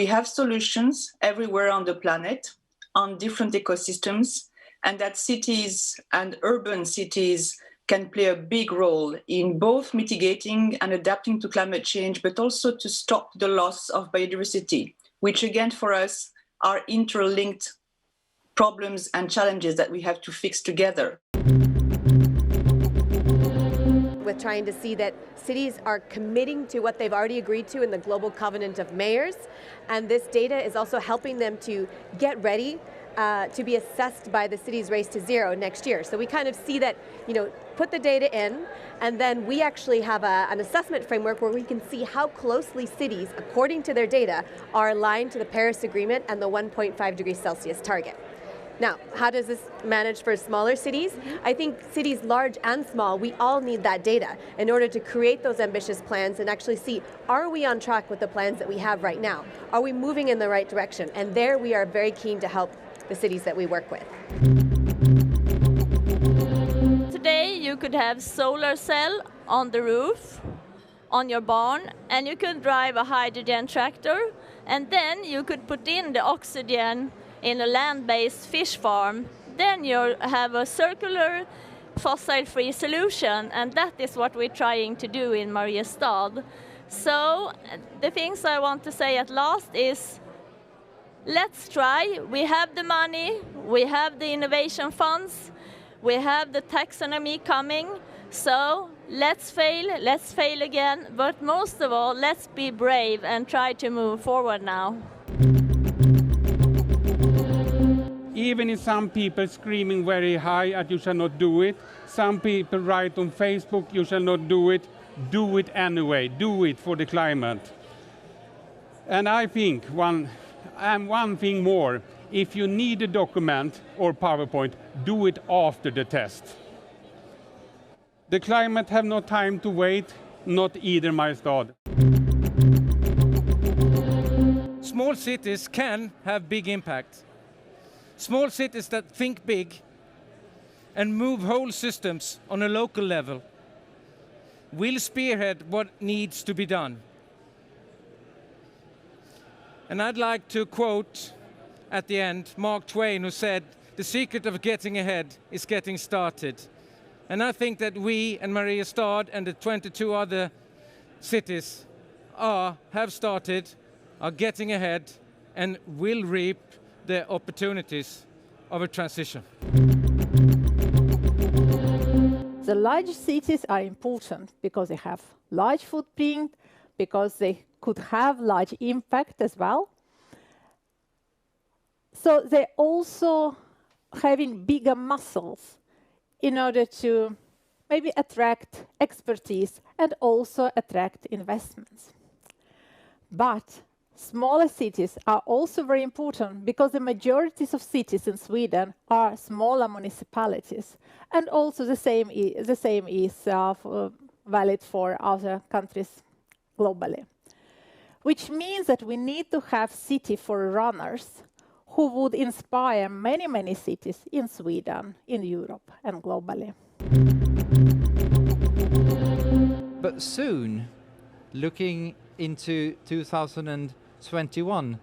we have solutions everywhere on the planet, on different ecosystems, and that cities and urban cities can play a big role in both mitigating and adapting to climate change, but also to stop the loss of biodiversity, which again for us are interlinked problems and challenges that we have to fix together. With trying to see that cities are committing to what they've already agreed to in the Global Covenant of Mayors, and this data is also helping them to get ready to be assessed by the city's Race to Zero next year. So we kind of see that, put the data in, and then we actually have an assessment framework where we can see how closely cities, according to their data, are aligned to the Paris Agreement and the 1.5 degrees Celsius target. Now, how does this manage for smaller cities? I think cities large and small, we all need that data in order to create those ambitious plans and actually see, are we on track with the plans that we have right now? Are we moving in the right direction? And there we are very keen to help the cities that we work with. Today you could have solar cell on the roof, on your barn, and you could drive a hydrogen tractor, and then you could put in the oxygen in a land-based fish farm. Then you have a circular, fossil-free solution, and that is what we're trying to do in Mariestad. So the things I want to say at last is, let's try. We have the money, we have the innovation funds, we have the taxonomy coming, so let's fail again, but most of all, let's be brave and try to move forward now. Even if some people screaming very high that you shall not do it, some people write on Facebook you shall not do it anyway, do it for the climate. And I think one thing more, if you need a document or PowerPoint, do it after the test. The climate have no time to wait, not either Mariestad. Small cities can have big impact. Small cities that think big and move whole systems on a local level will spearhead what needs to be done. And I'd like to quote at the end Mark Twain, who said, "The secret of getting ahead is getting started." And I think that we and Mariestad and the 22 other cities have started, are getting ahead, and will reap the opportunities of a transition. The large cities are important because they have large footprint, because they could have large impact as well. So they're also having bigger muscles in order to maybe attract expertise and also attract investments. But smaller cities are also very important because the majorities of cities in Sweden are smaller municipalities, and also the same is valid for other countries globally. Which means that we need to have city forerunners who would inspire many, many cities in Sweden, in Europe, and globally. But soon, looking into 2021,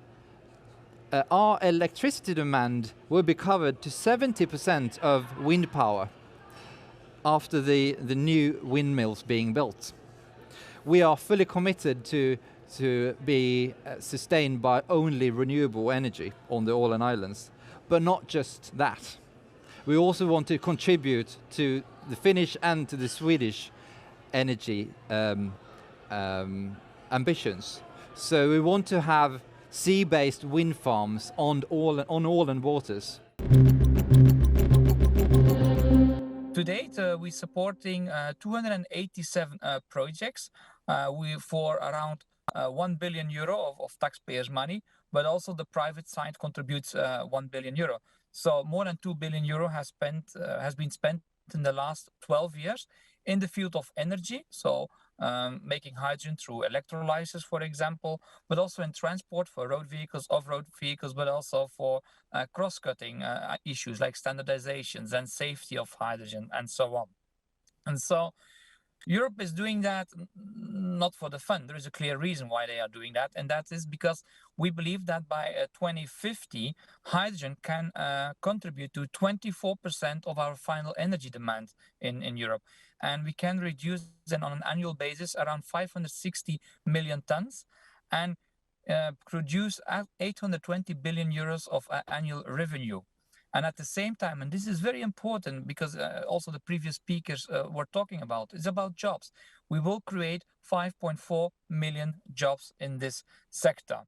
our electricity demand will be covered to 70% of wind power after the new windmills being built. We are fully committed to be sustained by only renewable energy on the Åland Islands, but not just that. We also want to contribute to the Finnish and to the Swedish energy ambitions. So we want to have sea-based wind farms on Åland waters. To date, we're supporting 287 projects for around 1 billion euro of taxpayers' money, but also the private side contributes 1 billion euro. So more than 2 billion euro has been spent in the last 12 years in the field of energy, so making hydrogen through electrolysis, for example, but also in transport for road vehicles, off-road vehicles, but also for cross-cutting issues like standardizations and safety of hydrogen and so on. And so Europe is doing that not for the fun. There is a clear reason why they are doing that, and that is because we believe that by 2050, hydrogen can contribute to 24% of our final energy demand in Europe. And we can reduce then on an annual basis around 560 million tons and produce 820 billion euros of annual revenue. And at the same time, and this is very important because also the previous speakers were talking about, it's about jobs. We will create 5.4 million jobs in this sector.